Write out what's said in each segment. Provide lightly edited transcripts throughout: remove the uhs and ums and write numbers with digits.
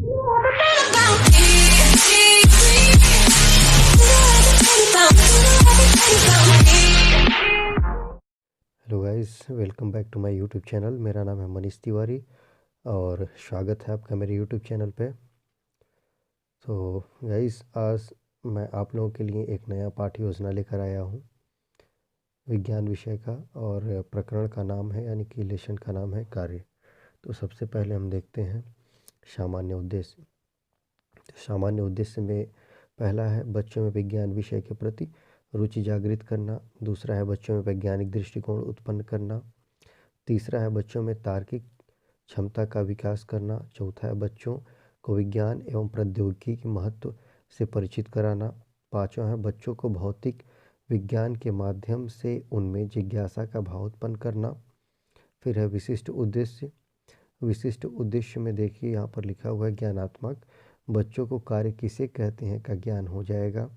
Hello guys, welcome back to my YouTube channel. मेरा नाम है मनीष तिवारी और स्वागत है आपका मेरे यूट्यूब चैनल पे। तो गाइस, आज मैं आप लोगों के लिए एक नया पाठ्य योजना लेकर आया हूँ विज्ञान विषय का, और प्रकरण का नाम है यानी कि लेसन का नाम है कार्य। तो सबसे पहले हम देखते हैं सामान्य उद्देश्य। तो सामान्य उद्देश्य में पहला है बच्चों में विज्ञान विषय के प्रति रुचि जागृत करना। दूसरा है बच्चों में वैज्ञानिक दृष्टिकोण उत्पन्न करना। तीसरा है बच्चों में तार्किक क्षमता का विकास करना। चौथा है बच्चों को विज्ञान एवं प्रौद्योगिकी के महत्व से परिचित कराना। पांचवा है बच्चों को भौतिक विज्ञान के माध्यम से उनमें जिज्ञासा का भाव उत्पन्न करना। फिर है विशिष्ट उद्देश्य। विशिष्ट उद्देश्य में देखिए यहाँ पर लिखा हुआ है ज्ञानात्मक। बच्चों को कार्य किसे कहते हैं का ज्ञान हो जाएगा।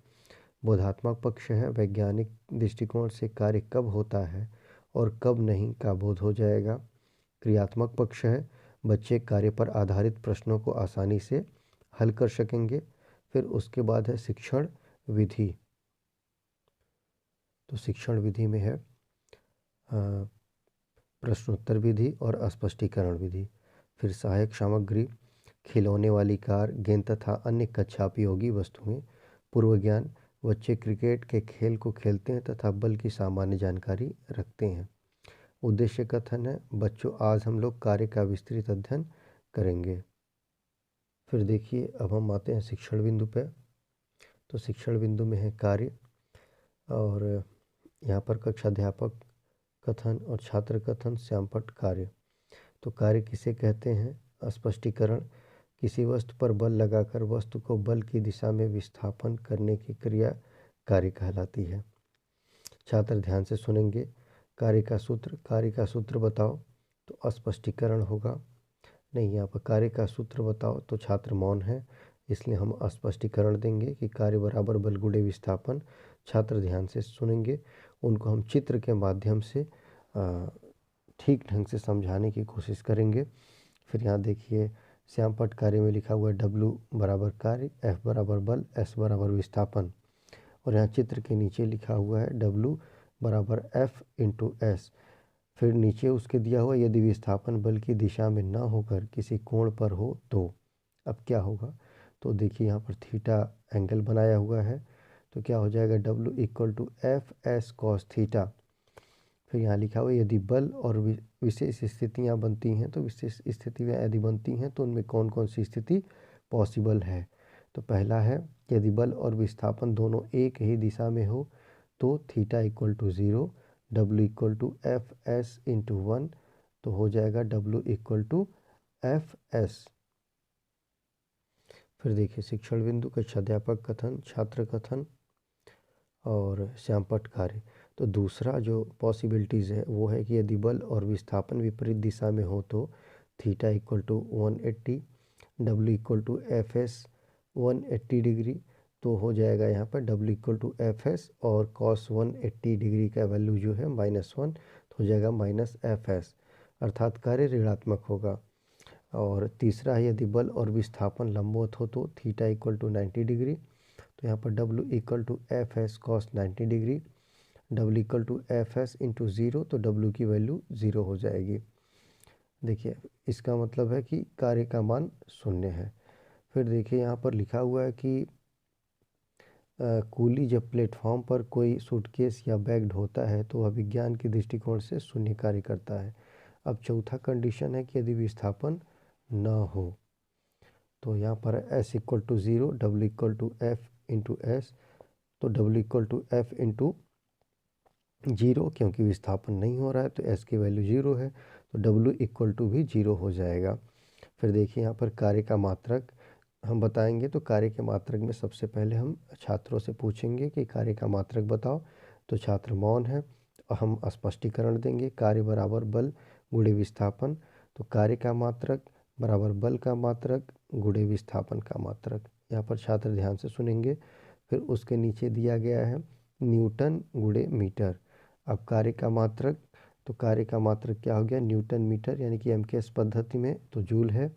बोधात्मक पक्ष है वैज्ञानिक दृष्टिकोण से कार्य कब होता है और कब नहीं का बोध हो जाएगा। क्रियात्मक पक्ष है बच्चे कार्य पर आधारित प्रश्नों को आसानी से हल कर सकेंगे। फिर उसके बाद है शिक्षण विधि। तो शिक्षण विधि में है प्रश्नोत्तर विधि और स्पष्टीकरण विधि। फिर सहायक सामग्री, खिलौने वाली कार, गेंद तथा अन्य कक्षापयोगी वस्तुएं। पूर्व ज्ञान, बच्चे क्रिकेट के खेल को खेलते हैं तथा बल की सामान्य जानकारी रखते हैं। उद्देश्य कथन है बच्चों आज हम लोग कार्य का विस्तृत अध्ययन करेंगे। फिर देखिए अब हम आते हैं शिक्षण बिंदु पे। तो शिक्षण बिंदु में है कार्य, और यहाँ पर कक्षाध्यापक कथन और छात्र कथन, श्यामपट्ट कार्य। तो कार्य किसे कहते हैं? स्पष्टीकरण, किसी वस्तु पर बल लगाकर वस्तु को बल की दिशा में विस्थापन करने की क्रिया कार्य कहलाती है। छात्र ध्यान से सुनेंगे। कार्य का सूत्र बताओ, तो स्पष्टीकरण होगा। नहीं, यहाँ पर कार्य का सूत्र बताओ तो छात्र मौन है, इसलिए हम स्पष्टीकरण देंगे कि कार्य बराबर बल गुणे विस्थापन। छात्र ध्यान से सुनेंगे, उनको हम चित्र के माध्यम से ठीक ढंग से समझाने की कोशिश करेंगे। फिर यहाँ देखिए श्यामपट्ट कार्य में लिखा हुआ है W बराबर कार्य, F बराबर बल, S बराबर विस्थापन। और यहाँ चित्र के नीचे लिखा हुआ है W बराबर F इंटू S। फिर नीचे उसके दिया हुआ यदि विस्थापन बल की दिशा में ना होकर किसी कोण पर हो तो अब क्या होगा। तो देखिए यहाँ पर थीटा एंगल बनाया हुआ है, तो क्या हो जाएगा W equal to F S cos theta. फिर यहाँ लिखा हुआ यदि बल और विशेष स्थितियाँ बनती हैं, तो विशेष स्थितियाँ यदि बनती हैं तो उनमें कौन कौन सी स्थिति पॉसिबल है। तो पहला है यदि बल और विस्थापन दोनों एक ही दिशा में हो तो theta equal to 0, W equal to F S into 1, तो हो जाएगा W equal to F S. फिर देखिए शिक्षण बिंदु, कक्षाध्यापक कथन, छात्र कथन और श्यामपट्ट कार्य। तो दूसरा जो पॉसिबिलिटीज़ है वो है कि यदि बल और विस्थापन विपरीत दिशा में हो तो theta equal to 180, W equal to F S 180 degree, तो हो जाएगा यहाँ पर W equal to F S और कॉस 180 डिग्री का वैल्यू जो है -1, तो हो जाएगा -FS, अर्थात कार्य ऋणात्मक होगा। और तीसरा है यदि बल और विस्थापन लंबवत हो तो थीटा इक्वल टू 90 डिग्री, तो यहाँ पर W equal to F S cos 90 degree, W equal to F S into 0, तो W की वैल्यू 0 हो जाएगी। देखिए इसका मतलब है कि कार्य का मान 0 है। फिर देखिए यहाँ पर लिखा हुआ है कि कूली जब प्लेटफॉर्म पर कोई सूटकेस या बैग ढोता है तो वह विज्ञान के दृष्टिकोण से शून्य कार्य करता है। अब चौथा कंडीशन है कि यदि विस्थापन न हो, तो यहाँ पर S equal to 0, W equal to F into S, तो W equal to F into 0, क्योंकि विस्थापन नहीं हो रहा है तो S की वैल्यू 0 है, तो W इक्वल टू भी 0 हो जाएगा। फिर देखिए यहाँ पर कार्य का मात्रक हम बताएंगे, तो कार्य के मात्रक में सबसे पहले हम छात्रों से पूछेंगे कि कार्य का मात्रक बताओ, तो छात्र मौन है, और हम स्पष्टीकरण देंगे कार्य बराबर बल गुणे विस्थापन, तो कार्य का मात्रक बराबर बल का मात्रक गुणे विस्थापन का मात्रक। यहाँ पर छात्र ध्यान से सुनेंगे। फिर उसके नीचे दिया गया है न्यूटन गुणे मीटर। अब कार्य का मात्रक, तो कार्य का मात्रक क्या हो गया न्यूटन मीटर, यानी कि MKS पद्धति में तो जूल है,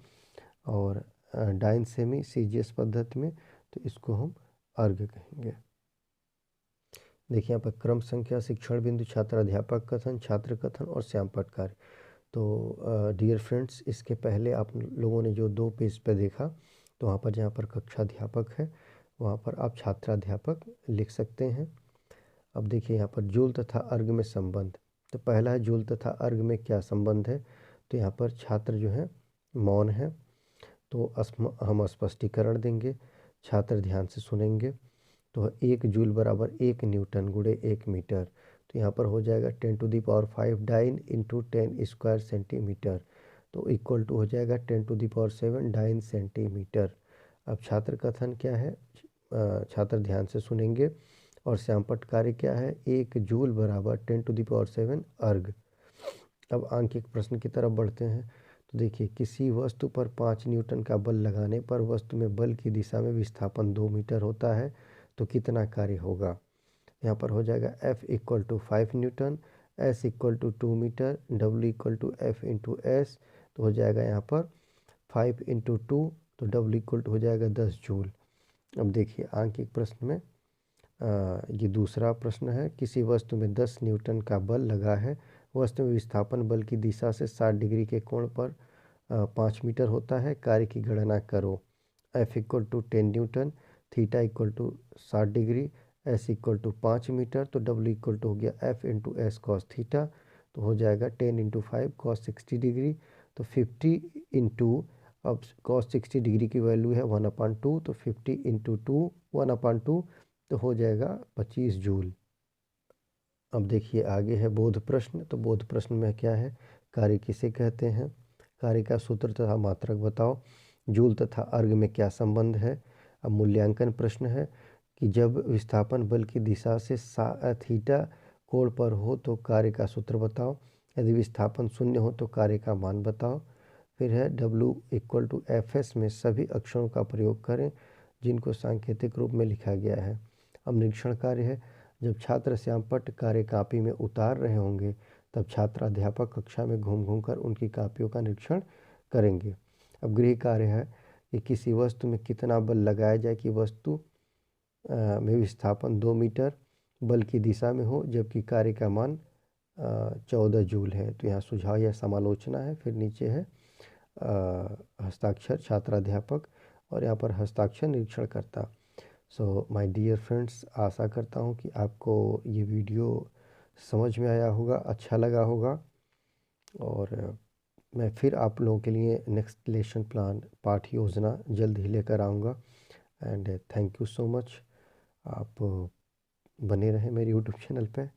और डाइन सेमी CGS पद्धति में, तो इसको हम अर्घ कहेंगे। देखिए यहाँ पर क्रम संख्या, शिक्षण बिंदु, छात्र अध्यापक कथन, छात्र कथन और श्यामपट्ट कार्य। तो डियर फ्रेंड्स, इसके पहले आप लोगों ने जो 2 पेज पे देखा, तो वहाँ पर जहाँ पर कक्षा अध्यापक है वहाँ पर आप छात्राध्यापक लिख सकते हैं। अब देखिए यहाँ पर जूल तथा अर्घ में संबंध। तो पहला है जूल तथा अर्घ में क्या संबंध है। तो यहाँ पर छात्र जो है मौन है, तो हम स्पष्टीकरण देंगे, छात्र ध्यान से सुनेंगे। तो 1 जूल बराबर 1 न्यूटन गुणे 1 मीटर। तो यहाँ पर हो जाएगा 10⁵ डाइन इंटू 10 स्क्वायर सेंटीमीटर, तो इक्वल टू हो जाएगा 10⁷ डाइन सेंटीमीटर। अब छात्र कथन क्या है, छात्र ध्यान से सुनेंगे। और श्यामपट्ट कार्य क्या है, 1 जूल बराबर 10⁷ अर्घ। अब आंकिक प्रश्न की तरफ बढ़ते हैं। तो देखिए, किसी वस्तु पर 5 न्यूटन का बल लगाने पर वस्तु में बल की दिशा में विस्थापन 2 मीटर होता है, तो कितना कार्य होगा। यहाँ पर हो जाएगा F = 5 newton, S = 2 metre, W = F × S। तो हो जाएगा यहाँ पर 5 × 2, तो W हो जाएगा 10 जूल। अब देखिए आंकिक प्रश्न में ये दूसरा प्रश्न है, किसी वस्तु में 10 न्यूटन का बल लगा है, वस्तु में विस्थापन बल की दिशा से 60 डिग्री के कोण पर 5 मीटर होता है, कार्य की गणना करो। F = 10 newton, theta = 60 degree, S = 5 metre, तो W हो गया F × S cos थीटा। तो हो जाएगा 10 × 5 cos 60 डिग्री, तो 50 × अब cos 60 डिग्री की वैल्यू है 1/2, तो 50 × 2 1/2, तो हो जाएगा 25 जूल। अब देखिए आगे है बोध प्रश्न। तो बोध प्रश्न में क्या है, कार्य किसे कहते हैं, कार्य का सूत्र तथा मात्रक बताओ, जूल तथा अर्घ में क्या संबंध है। अब मूल्यांकन प्रश्न है कि जब विस्थापन बल की दिशा से थीटा कोण पर हो तो कार्य का सूत्र बताओ, यदि विस्थापन 0 हो तो कार्य का मान बताओ। फिर है W = Fs में सभी अक्षरों का प्रयोग करें जिनको सांकेतिक रूप में लिखा गया है। अब निरीक्षण कार्य है, जब छात्र श्यामपट्ट कार्य कापी में उतार रहे होंगे तब छात्र अध्यापक कक्षा में घूम घूम कर उनकी कापियों का निरीक्षण करेंगे। अब गृह कार्य है कि किसी वस्तु में कितना बल लगाया जाए कि वस्तु में विस्थापन 2 मीटर बल की दिशा में हो, जबकि कार्य का मान 14 जूल है। तो यहाँ सुझाव या समालोचना है। फिर नीचे है हस्ताक्षर छात्राध्यापक, और यहाँ पर हस्ताक्षर निरीक्षण करता। सो माय डियर फ्रेंड्स, आशा करता हूँ कि आपको ये वीडियो समझ में आया होगा, अच्छा लगा होगा। और मैं फिर आप लोगों के लिए नेक्स्ट लेसन प्लान पाठ योजना जल्द ही लेकर आऊँगा। And thank you so much. आप बने रहें मेरे यूट्यूब चैनल पे।